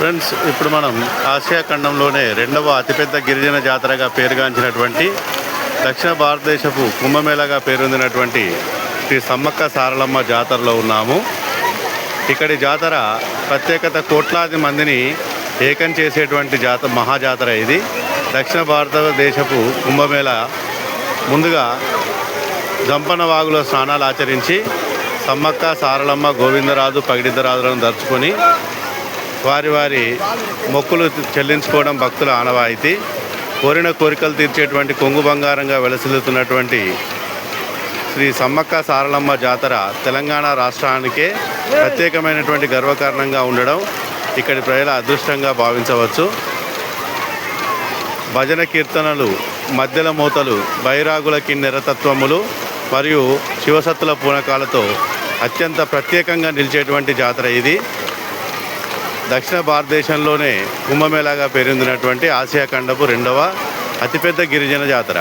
Friends, ఇప్పుడు మనం Asia ఖండంలోనే రెండవ అతిపెద్ద గిరిజన జాతరగా పేరుగాంచినటువంటి దక్షిణ భారతదేశపు కుంభమేళాగా పేరొందినటువంటి శ్రీ సమ్మక్క సారలమ్మ జాతరలో ఉన్నాము. ఇక్కడి జాతర ప్రత్యేకత కోట్లాది మందిని ఏకం చేసేటువంటి మహాజాతర ఇది. దక్షిణ భారతదేశపు కుంభమేళా ముందుగా జంపన వాగులో స్నానాలు ఆచరించి సమ్మక్క సారలమ్మ గోవిందరాజు పగిడిద్దరాజులను దర్చుకొని వారి మొక్కులు చెల్లించుకోవడం భక్తుల ఆనవాయితీ. కోరిన కోరికలు తీర్చేటువంటి కొంగు బంగారంగా వెలసిల్లుతున్నటువంటి శ్రీ సమ్మక్క సారలమ్మ జాతర తెలంగాణ రాష్ట్రానికే ప్రత్యేకమైనటువంటి గర్వకారణంగా ఉండడం ఇక్కడి ప్రజల అదృష్టంగా భావించవచ్చు. భజన కీర్తనలు, మధ్యల మూతలు, బైరాగుల కిన్నెరతత్వములు మరియు శివసత్తుల పూనకాలతో అత్యంత ప్రత్యేకంగా నిలిచేటువంటి జాతర ఇది. దక్షిణ భారతదేశంలోనే కుంభమేళాగా పేరొందినటువంటి ఆసియా ఖండపు రెండవ అతిపెద్ద గిరిజన జాతర.